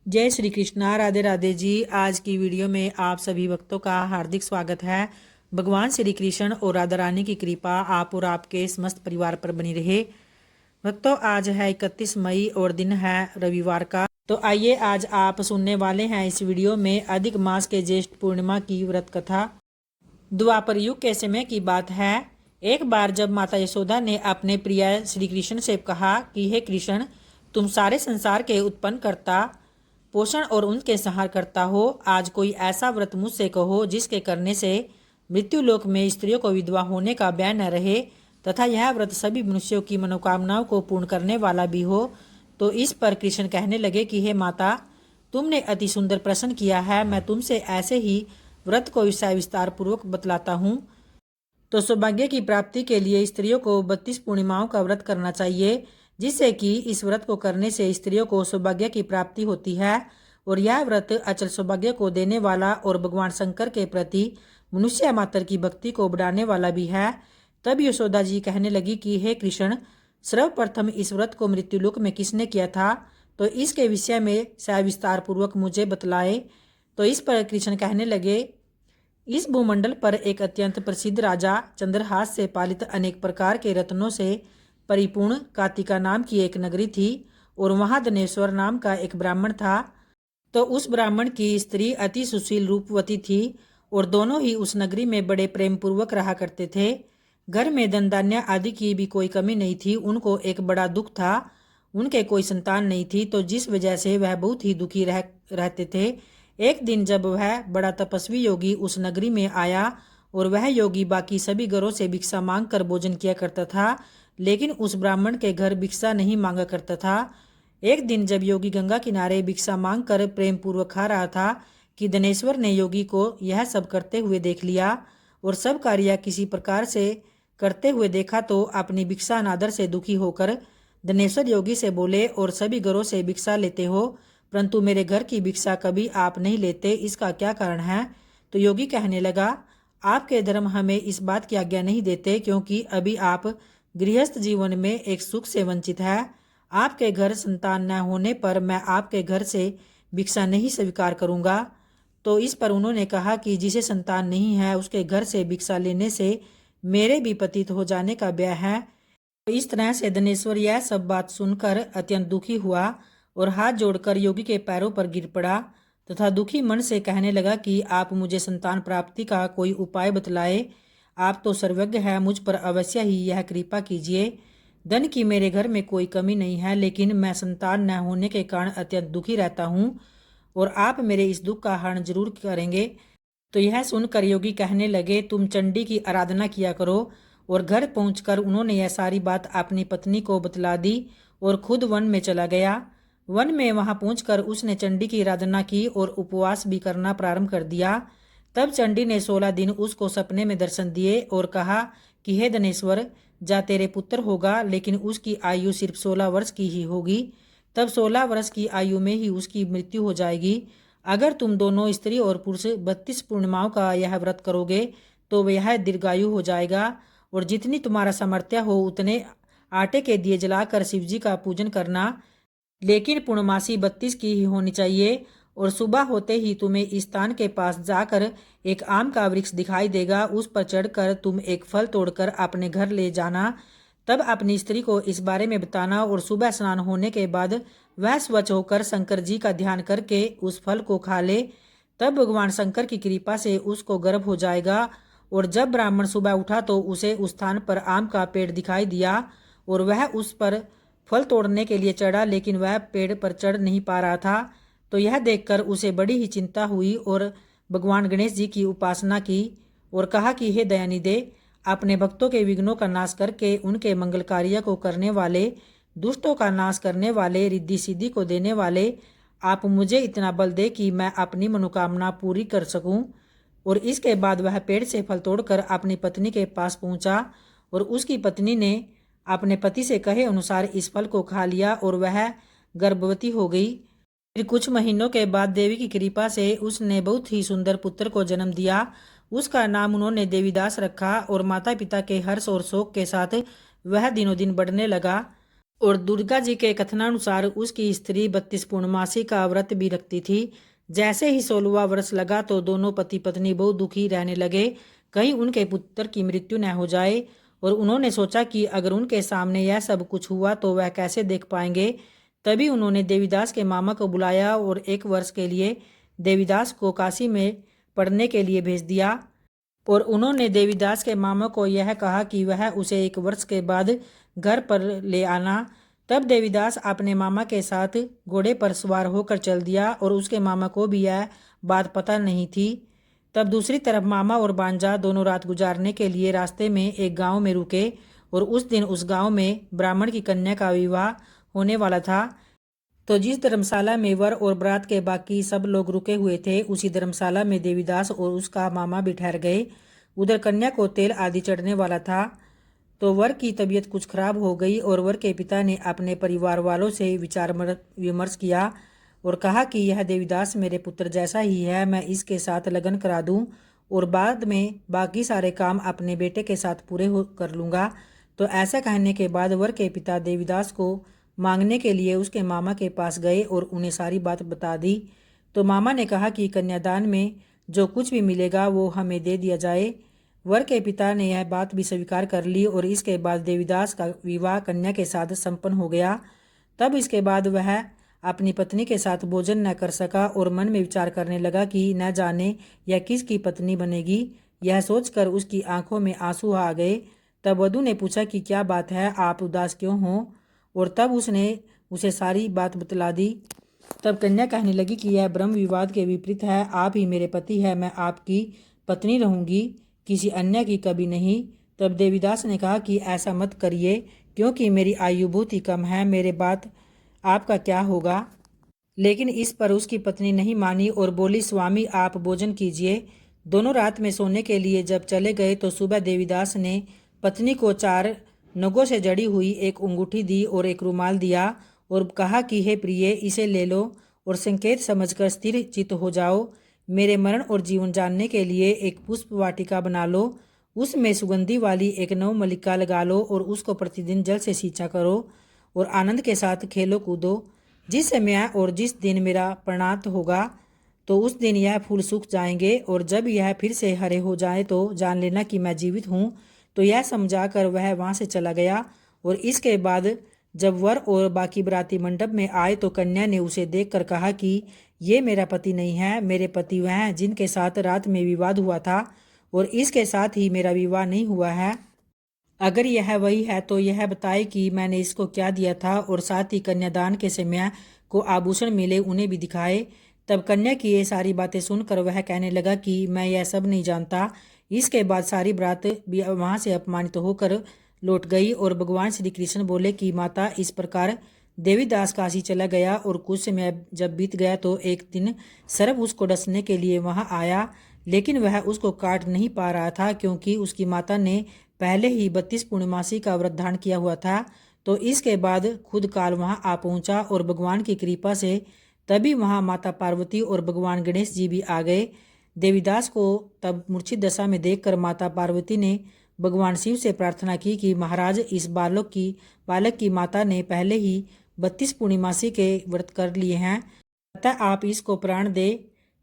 जय श्री कृष्णा। राधे राधे जी। आज की वीडियो में आप सभी भक्तों का हार्दिक स्वागत है। भगवान श्री कृष्ण और राधा रानी की कृपा आप और आपके समस्त परिवार पर बनी रहे। भक्तों, आज है 31 मई और दिन है रविवार का। तो आइए आज आप सुनने वाले हैं इस वीडियो में अधिक मास के ज्येष्ठ पूर्णिमा की व्रत कथा। द्वापर युग के समय की बात है। एक बार जब माता यशोदा ने अपने प्रिय श्री कृष्ण से कहा कि हे कृष्ण, तुम सारे संसार के उत्पन्न करता, पोषण और उनके संहार करता हो। आज कोई ऐसा व्रत मुझसे कहो जिसके करने से मृत्यु लोक में स्त्रियों को विधवा होने का भय न रहे तथा यह व्रत सभी मनुष्यों की मनोकामनाओं को पूर्ण करने वाला भी हो। तो इस पर कृष्ण कहने लगे कि हे माता, तुमने अति सुंदर प्रश्न किया है। मैं तुमसे ऐसे ही व्रत को विस्तार पूर्वक बतलाता हूँ। तो सौभाग्य की प्राप्ति के लिए स्त्रियों को 32 पूर्णिमाओं का व्रत करना चाहिए, जिससे कि इस व्रत को करने से स्त्रियों को सौभाग्य की प्राप्ति होती है और यह व्रत अचल सौभाग्य को देने वाला और भगवान शंकर के प्रति मनुष्य मात्र की भक्ति को बढ़ाने वाला भी है। तब यशोदा जी कहने लगी कि हे कृष्ण, सर्वप्रथम इस व्रत को मृत्युलोक में किसने किया था, तो इसके विषय में सविस्तार पूर्वक मुझे बतलाए। तो इस पर कृष्ण कहने लगे, इस भूमंडल पर एक अत्यंत प्रसिद्ध राजा चंद्रहास से पालित अनेक प्रकार के रत्नों से परिपूर्ण कातिका नाम की एक नगरी थी और वहां धनेश्वर नाम का एक ब्राह्मण था। तो उस ब्राह्मण की स्त्री अति सुशील रूपवती थी और दोनों ही उस नगरी में बड़े प्रेम पूर्वक रहा करते थे। घर में धन धान्य आदि की भी कोई कमी नहीं थी। उनको एक बड़ा दुख था, उनके कोई संतान नहीं थी, तो जिस वजह से वह बहुत ही दुखी रहते थे। एक दिन जब वह बड़ा तपस्वी योगी उस नगरी में आया और वह योगी बाकी सभी घरों से भिक्षा मांग कर भोजन किया करता था, लेकिन उस ब्राह्मण के घर भिक्षा नहीं मांगा करता था। एक दिन जब योगी गंगा किनारे भिक्षा मांग कर प्रेम पूर्वक खा रहा था कि धनेश्वर ने योगी को यह सब करते हुए देख लिया और सब कार्य किसी प्रकार से करते हुए देखा, तो अपनी भिक्षा अनादर से दुखी होकर धनेश्वर योगी से बोले, और सभी घरों से भिक्षा लेते हो परंतु मेरे घर की भिक्षा कभी आप नहीं लेते, इसका क्या कारण है? तो योगी कहने लगा, आपके धर्म हमें इस बात की आज्ञा नहीं देते, क्योंकि अभी आप गृहस्थ जीवन में एक सुख से वंचित है। आपके घर संतान न होने पर मैं आपके घर से भिक्षा नहीं स्वीकार करूंगा। तो इस पर उन्होंने कहा कि जिसे संतान नहीं है उसके घर से भिक्षा लेने से मेरे भी पतित हो जाने का भय है। तो इस तरह से धनेश्वर यह सब बात सुनकर अत्यंत दुखी हुआ और हाथ जोड़कर योगी के पैरों पर गिर पड़ा तथा दुखी मन से कहने लगा कि आप मुझे संतान प्राप्ति का कोई उपाय बतलाए। आप तो सर्वज्ञ हैं, मुझ पर अवश्य ही यह कृपा कीजिए। धन की मेरे घर में कोई कमी नहीं है, लेकिन मैं संतान न होने के कारण अत्यंत दुखी रहता हूँ और आप मेरे इस दुख का हरण जरूर करेंगे। तो यह सुनकर योगी कहने लगे, तुम चंडी की आराधना किया करो। और घर पहुंचकर उन्होंने यह सारी बात अपनी पत्नी को बतला दी और खुद वन में चला गया। वन में वहां पहुंचकर उसने चंडी की आराधना की और उपवास भी करना प्रारंभ कर दिया। तब चंडी ने 16 दिन उसको सपने में दर्शन दिए और कहा कि हे धनेश्वर, जा तेरे पुत्र होगा, लेकिन उसकी आयु सिर्फ 16 वर्ष की ही होगी। तब 16 वर्ष की आयु में ही उसकी मृत्यु हो जाएगी। अगर तुम दोनों स्त्री और पुरुष 32 पूर्णिमाओं का यह व्रत करोगे तो वह दीर्घायु हो जाएगा। और जितनी तुम्हारा सामर्थ्य हो उतने आटे के दिए जलाकर शिवजी का पूजन करना, लेकिन पूर्णमासी 32 की ही होनी चाहिए। और सुबह होते ही तुम्हें इस स्थान के पास जाकर एक आम का वृक्ष दिखाई देगा, उस पर चढ़कर तुम एक फल तोड़कर अपने घर ले जाना। तब अपनी स्त्री को इस बारे में बताना और सुबह स्नान होने के बाद वह स्वच्छ होकर शंकर जी का ध्यान करके उस फल को खा ले। तब भगवान शंकर की कृपा से उसको गर्भ हो जाएगा। और जब ब्राह्मण सुबह उठा तो उसे उस स्थान पर आम का पेड़ दिखाई दिया और वह उस पर फल तोड़ने के लिए चढ़ा, लेकिन वह पेड़ पर चढ़ नहीं पा रहा था। तो यह देखकर उसे बड़ी ही चिंता हुई और भगवान गणेश जी की उपासना की और कहा कि हे दयानिधे, अपने भक्तों के विघ्नों का नाश करके उनके मंगल कार्य को करने वाले, दुष्टों का नाश करने वाले, रिद्धि सिद्धि को देने वाले, आप मुझे इतना बल दे कि मैं अपनी मनोकामना पूरी कर सकूं। और इसके बाद वह पेड़ से फल तोड़कर अपनी पत्नी के पास पहुंचा और उसकी पत्नी ने अपने पति से कहे अनुसार इस फल को खा लिया और वह गर्भवती हो गई। फिर कुछ महीनों के बाद देवी की कृपा से उसने बहुत ही सुंदर पुत्र को जन्म दिया। उसका नाम उन्होंने देवीदास रखा और माता पिता के हर्ष और शोक के साथ वह दिनों दिन बढ़ने लगा। और दुर्गा जी के कथनानुसार उसकी स्त्री 32 पूर्णमासी का व्रत भी रखती थी। जैसे ही 16वां वर्ष लगा तो दोनों पति पत्नी बहुत दुखी रहने लगे, कहीं उनके पुत्र की मृत्यु न हो जाए। और उन्होंने सोचा कि अगर उनके सामने यह सब कुछ हुआ तो वह कैसे देख पाएंगे। तभी उन्होंने देवीदास के मामा को बुलाया और 1 वर्ष के लिए देवीदास को काशी में पढ़ने के लिए भेज दिया। और उन्होंने देवीदास के मामा को यह कहा कि वह उसे 1 वर्ष के बाद घर पर ले आना। तब देवीदास अपने मामा के साथ घोड़े पर सवार होकर चल दिया और उसके मामा को भी यह बात पता नहीं थी। तब दूसरी तरफ मामा और बांजा दोनों रात गुजारने के लिए रास्ते में एक गांव में रुके और उस दिन उस गांव में ब्राह्मण की कन्या का विवाह होने वाला था। तो जिस धर्मशाला में वर और बारात के बाकी सब लोग रुके हुए थे, उसी धर्मशाला में देवीदास और उसका मामा भी ठहर गए। उधर कन्या को तेल आदि चढ़ने वाला था। तो वर की तबीयत कुछ खराब हो गई और वर के पिता ने अपने परिवार वालों से विचार विमर्श किया और कहा कि यह देवीदास मेरे पुत्र जैसा ही है, मैं इसके साथ लगन करा दूं और बाद में बाकी सारे काम अपने बेटे के साथ पूरे कर लूँगा। तो ऐसा कहने के बाद वर के पिता देवीदास को मांगने के लिए उसके मामा के पास गए और उन्हें सारी बात बता दी। तो मामा ने कहा कि कन्यादान में जो कुछ भी मिलेगा वो हमें दे दिया जाए। वर के पिता ने यह बात भी स्वीकार कर ली और इसके बाद देवीदास का विवाह कन्या के साथ संपन्न हो गया। तब इसके बाद वह अपनी पत्नी के साथ भोजन न कर सका और मन में विचार करने लगा कि न जाने यह किसकी पत्नी बनेगी। यह सोचकर उसकी आंखों में आंसू आ गए। तब वधू ने पूछा कि क्या बात है, आप उदास क्यों हो? और तब उसने उसे सारी बात बतला दी। तब कन्या कहने लगी कि यह ब्रह्म विवाद के विपरीत है, आप ही मेरे पति है, मैं आपकी पत्नी रहूंगी, किसी अन्य की कभी नहीं। तब देवीदास ने कहा कि ऐसा मत करिए, क्योंकि मेरी आयु बहुत ही कम है, मेरे बाद आपका क्या होगा। लेकिन इस पर उसकी पत्नी नहीं मानी और बोली, स्वामी आप भोजन कीजिए। दोनों रात में सोने के लिए जब चले गए तो सुबह देवीदास ने पत्नी को 4 नगों से जड़ी हुई एक अंगूठी दी और एक रुमाल दिया और कहा कि हे प्रिय, इसे ले लो और संकेत समझकर स्थिर चित्त हो जाओ। मेरे मरण और जीवन जानने के लिए एक पुष्प वाटिका बना लो, उसमें सुगंधी वाली एक नवमल्लिका लगा लो और उसको प्रतिदिन जल से सींचा करो और आनंद के साथ खेलो कूदो। जिस समय और जिस दिन मेरा प्रणात होगा तो उस दिन यह फूल सूख जाएंगे और जब यह फिर से हरे हो जाए तो जान लेना कि मैं जीवित हूँ। तो यह समझाकर वह वहाँ से चला गया। और इसके बाद जब वर और बाकी बराती मंडप में आए तो कन्या ने उसे देखकर कहा कि ये मेरा पति नहीं है, मेरे पति वह हैं जिनके साथ रात में विवाद हुआ था और इसके साथ ही मेरा विवाह नहीं हुआ है। अगर यह वही है तो यह बताए कि मैंने इसको क्या दिया था और साथ ही कन्यादान के समय को आभूषण मिले उन्हें भी दिखाए। तब कन्या की ये सारी बातें सुनकर वह कहने लगा कि मैं यह सब नहीं जानता। इसके बाद सारी बारात भी वहाँ से अपमानित होकर लौट गई और भगवान श्री कृष्ण बोले कि माता, इस प्रकार देवीदास काशी चला गया और कुछ समय जब बीत गया तो एक दिन सर्प उसको डसने के लिए वहाँ आया, लेकिन वह उसको काट नहीं पा रहा था क्योंकि उसकी माता ने पहले ही 32 पूर्णमासी का व्रत धारण किया हुआ था। तो इसके बाद खुद काल वहाँ आ पहुँचा और भगवान की कृपा से तभी वहाँ माता पार्वती और भगवान गणेश जी भी आ गए। देवीदास को तब मूर्छित दशा में देखकर माता पार्वती ने भगवान शिव से प्रार्थना की कि महाराज, इस बालक की माता ने पहले ही 32 पूर्णिमासी के व्रत कर लिए हैं, अतः आप इसको प्राण दे।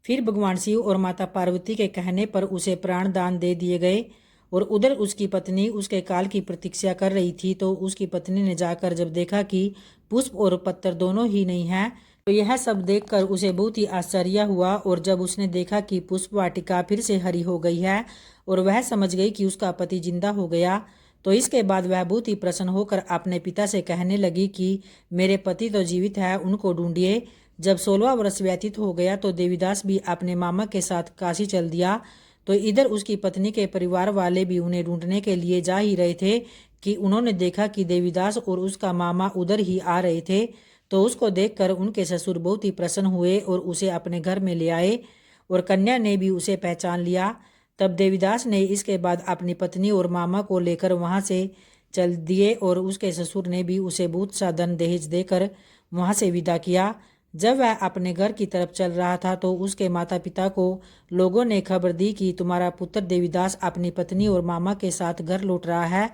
फिर भगवान शिव और माता पार्वती के कहने पर उसे प्राण दान दे दिए गए। और उधर उसकी पत्नी उसके काल की प्रतीक्षा कर रही थी। तो उसकी पत्नी ने जाकर जब देखा कि पुष्प और पत्थर दोनों ही नहीं हैं, तो यह सब देखकर उसे बहुत ही आश्चर्य हुआ। और जब उसने देखा कि पुष्प वाटिका फिर से हरी हो गई है और वह समझ गई कि उसका पति जिंदा हो गया, तो इसके बाद वह बहुत ही प्रसन्न होकर अपने पिता से कहने लगी कि मेरे पति तो जीवित है, उनको ढूंढिए। जब 16वां वर्ष व्यतीत हो गया तो देवीदास भी अपने मामा के साथ काशी चल दिया। तो इधर उसकी पत्नी के परिवार वाले भी उन्हें ढूंढने के लिए जा ही रहे थे कि उन्होंने देखा कि देवीदास और उसका मामा उधर ही आ रहे थे। तो उसको देखकर उनके ससुर बहुत ही प्रसन्न हुए और उसे अपने घर में ले आए और कन्या ने भी उसे पहचान लिया। तब देवीदास ने इसके बाद अपनी पत्नी और मामा को लेकर वहाँ से चल दिए और उसके ससुर ने भी उसे बहुत सा धन दहेज देकर वहाँ से विदा किया। जब वह अपने घर की तरफ चल रहा था तो उसके माता पिता को लोगों ने खबर दी कि तुम्हारा पुत्र देवीदास अपनी पत्नी और मामा के साथ घर लौट रहा है।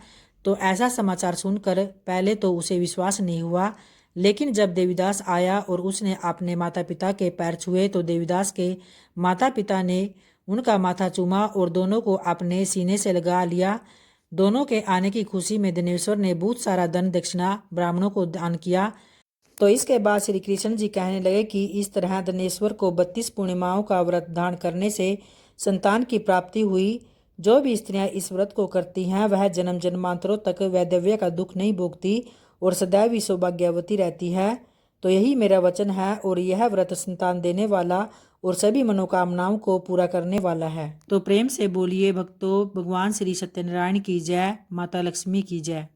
तो तो ऐसा समाचार सुनकर पहले तो उसे विश्वास नहीं हुआ, लेकिन जब देवीदास आया और उसने अपने माता पिता के पैर छुए तो देवीदास के माता पिता ने उनका माथा चूमा और दोनों को अपने सीने से लगा लिया। दोनों के आने की खुशी में दिनेश्वर ने बहुत सारा धन दक्षिणा ब्राह्मणों को दान किया। तो इसके बाद श्री कृष्ण जी कहने लगे कि इस तरह दिनेश्वर को 32 पूर्णिमाओं का व्रत धारण करने से संतान की प्राप्ति हुई। जो भी स्त्रियां इस व्रत को करती हैं वह जन्म जन्मांतरों तक वैधव्य का दुख नहीं भोगती और सदैव ही सौभाग्यवती रहती है। तो यही मेरा वचन है और यह व्रत संतान देने वाला और सभी मनोकामनाओं को पूरा करने वाला है। तो प्रेम से बोलिए भक्तों, भगवान श्री सत्यनारायण की जय, माता लक्ष्मी की जय।